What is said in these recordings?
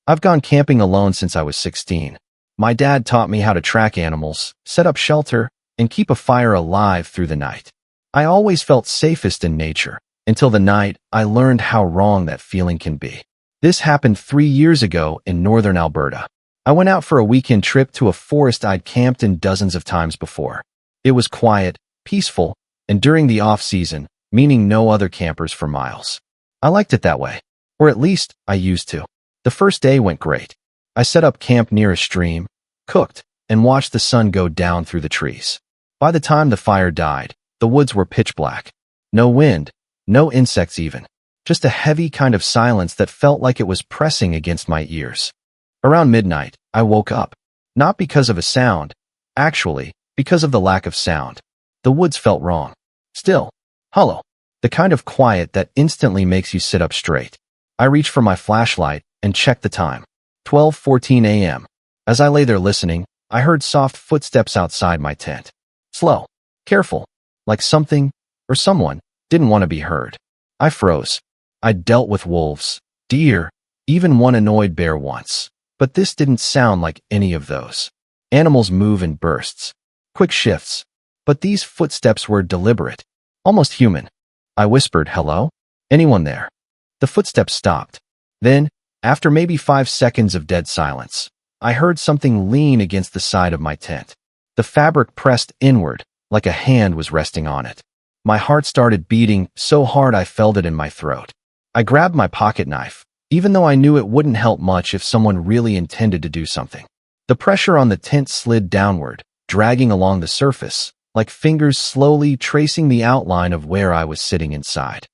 I've gone camping alone since I was 16. My dad taught me how to track animals, set up shelter, and keep a fire alive through the night. I always felt safest in nature, until the night I learned how wrong that feeling can be. This happened 3 years ago in northern Alberta. I went out for a weekend trip to a forest I'd camped in dozens of times before. It was quiet, peaceful, and during the off-season, meaning no other campers for miles. I liked it that way, or at least I used to. The first day went great. I set up camp near a stream, cooked, and watched the sun go down through the trees. By the time the fire died, the woods were pitch black. No wind, no insects even. Just a heavy kind of silence that felt like it was pressing against my ears. Around midnight, I woke up. Not because of a sound, actually, because of the lack of sound. The woods felt wrong. Still, hollow. The kind of quiet that instantly makes you sit up straight. I reached for my flashlight and checked the time. 12:14 a.m. As I lay there listening, I heard soft footsteps outside my tent. Slow, careful, like something, or someone, didn't want to be heard. I froze. I'd dealt with wolves, deer, even one annoyed bear once. But this didn't sound like any of those. Animals move in bursts. Quick shifts. But these footsteps were deliberate. Almost human. I whispered, "Hello? Anyone there?" The footsteps stopped. Then, after maybe 5 seconds of dead silence, I heard something lean against the side of my tent. The fabric pressed inward, like a hand was resting on it. My heart started beating so hard I felt it in my throat. I grabbed my pocket knife, even though I knew it wouldn't help much if someone really intended to do something. The pressure on the tent slid downward, dragging along the surface, like fingers slowly tracing the outline of where I was sitting inside.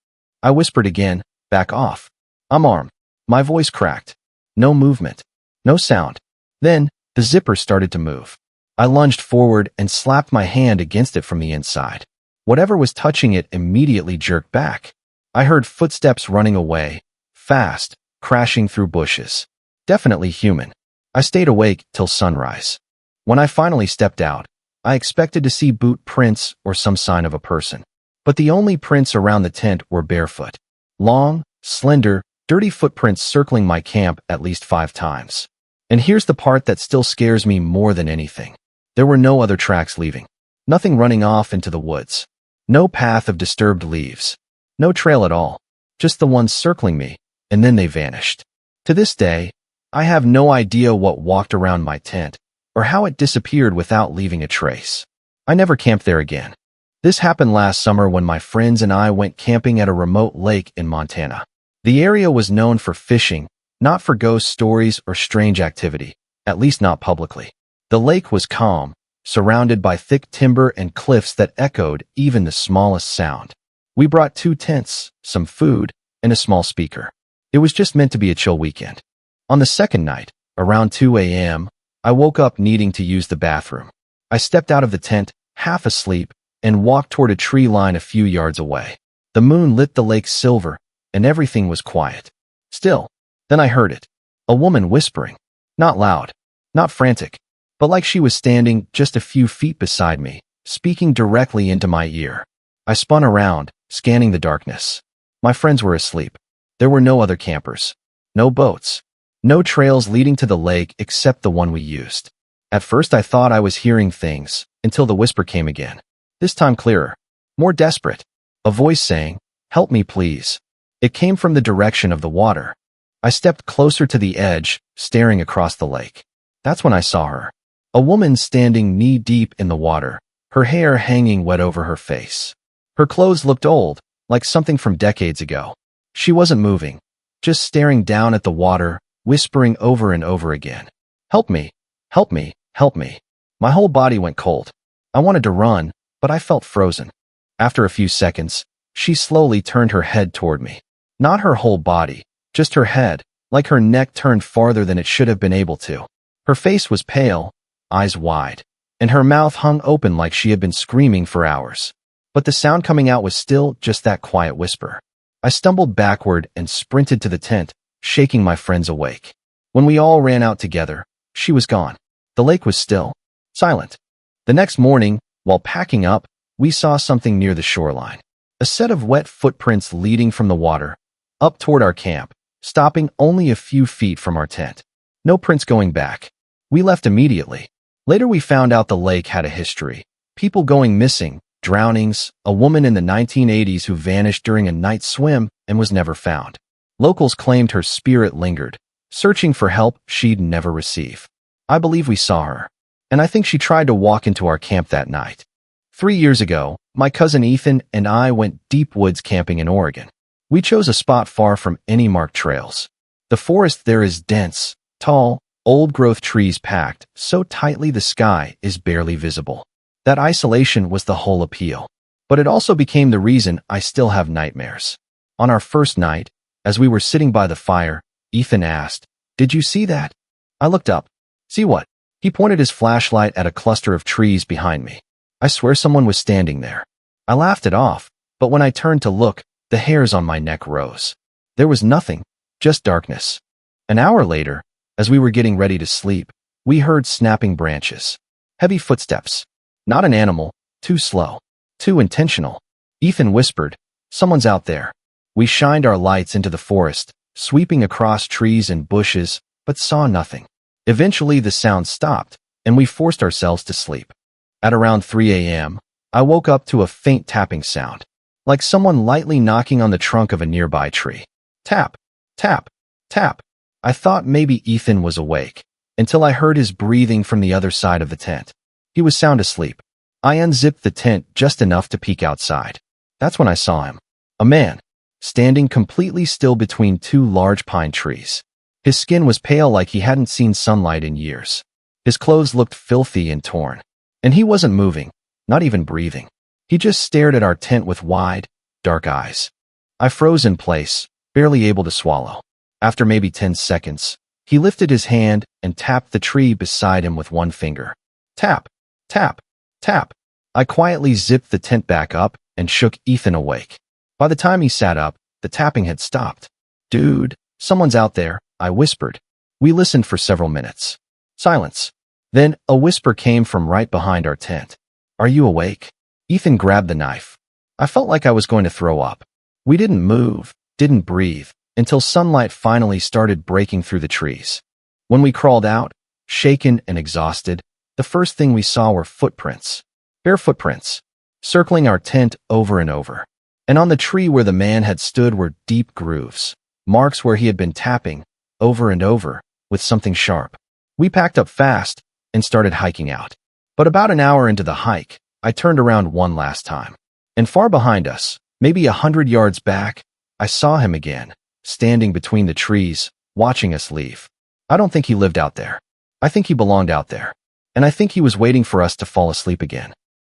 I whispered again, "Back off. I'm armed." My voice cracked. No movement. No sound. Then, the zipper started to move. I lunged forward and slapped my hand against it from the inside. Whatever was touching it immediately jerked back. I heard footsteps running away, fast, crashing through bushes. Definitely human. I stayed awake till sunrise. When I finally stepped out, I expected to see boot prints or some sign of a person. But the only prints around the tent were barefoot. Long, slender, dirty footprints circling my camp at least 5 times. And here's the part that still scares me more than anything. There were no other tracks leaving. Nothing running off into the woods. No path of disturbed leaves. No trail at all. Just the ones circling me, and then they vanished. To this day, I have no idea what walked around my tent, or how it disappeared without leaving a trace. I never camped there again. This happened last summer when my friends and I went camping at a remote lake in Montana. The area was known for fishing, not for ghost stories or strange activity, at least not publicly. The lake was calm, surrounded by thick timber and cliffs that echoed even the smallest sound. We brought 2 tents, some food, and a small speaker. It was just meant to be a chill weekend. On the second night, around 2 a.m., I woke up needing to use the bathroom. I stepped out of the tent, half asleep, and walked toward a tree line a few yards away. The moon lit the lake silver, and everything was quiet. Still, then I heard it. A woman whispering. Not loud, not frantic, but like she was standing just a few feet beside me, speaking directly into my ear. I spun around, scanning the darkness. My friends were asleep. There were no other campers. No boats. No trails leading to the lake except the one we used. At first I thought I was hearing things, until the whisper came again. This time clearer. More desperate. A voice saying, "Help me, please." It came from the direction of the water. I stepped closer to the edge, staring across the lake. That's when I saw her. A woman standing knee-deep in the water, her hair hanging wet over her face. Her clothes looked old, like something from decades ago. She wasn't moving, just staring down at the water, whispering over and over again. "Help me, help me, help me." My whole body went cold. I wanted to run, but I felt frozen. After a few seconds, she slowly turned her head toward me. Not her whole body, just her head, like her neck turned farther than it should have been able to. Her face was pale, eyes wide, and her mouth hung open like she had been screaming for hours. But the sound coming out was still just that quiet whisper. I stumbled backward and sprinted to the tent, shaking my friends awake. When we all ran out together, she was gone. The lake was still, silent. The next morning, while packing up, we saw something near the shoreline. A set of wet footprints leading from the water, up toward our camp, stopping only a few feet from our tent. No prints going back. We left immediately. Later we found out the lake had a history. People going missing, drownings, a woman in the 1980s who vanished during a night swim and was never found. Locals claimed her spirit lingered, searching for help she'd never receive. I believe we saw her, and I think she tried to walk into our camp that night. 3 years ago, my cousin Ethan and I went deep woods camping in Oregon. We chose a spot far from any marked trails. The forest there is dense, tall, old-growth trees packed so tightly the sky is barely visible. That isolation was the whole appeal. But it also became the reason I still have nightmares. On our first night, as we were sitting by the fire, Ethan asked, "Did you see that?" I looked up. "See what?" He pointed his flashlight at a cluster of trees behind me. I swear someone was standing there. I laughed it off, but when I turned to look, the hairs on my neck rose. There was nothing, just darkness. An hour later, as we were getting ready to sleep, we heard snapping branches. Heavy footsteps. Not an animal, too slow, too intentional. Ethan whispered, "Someone's out there." We shined our lights into the forest, sweeping across trees and bushes, but saw nothing. Eventually the sound stopped, and we forced ourselves to sleep. At around 3 a.m., I woke up to a faint tapping sound, like someone lightly knocking on the trunk of a nearby tree. Tap, tap, tap. I thought maybe Ethan was awake, until I heard his breathing from the other side of the tent. He was sound asleep. I unzipped the tent just enough to peek outside. That's when I saw him. A man, standing completely still between two large pine trees. His skin was pale like he hadn't seen sunlight in years. His clothes looked filthy and torn. And he wasn't moving, not even breathing. He just stared at our tent with wide, dark eyes. I froze in place, barely able to swallow. After maybe 10 seconds, he lifted his hand and tapped the tree beside him with one finger. Tap, tap, tap. I quietly zipped the tent back up and shook Ethan awake. By the time he sat up, the tapping had stopped. "Dude, someone's out there," I whispered. We listened for several minutes. Silence. Then a whisper came from right behind our tent. "Are you awake?" Ethan grabbed the knife. I felt like I was going to throw up. We didn't move, didn't breathe, until sunlight finally started breaking through the trees. When we crawled out, shaken and exhausted, the first thing we saw were footprints. Bare footprints, circling our tent over and over. And on the tree where the man had stood were deep grooves, marks where he had been tapping, over and over, with something sharp. We packed up fast and started hiking out. But about an hour into the hike, I turned around one last time. And far behind us, maybe 100 yards back, I saw him again, standing between the trees, watching us leave. I don't think he lived out there. I think he belonged out there. And I think he was waiting for us to fall asleep again.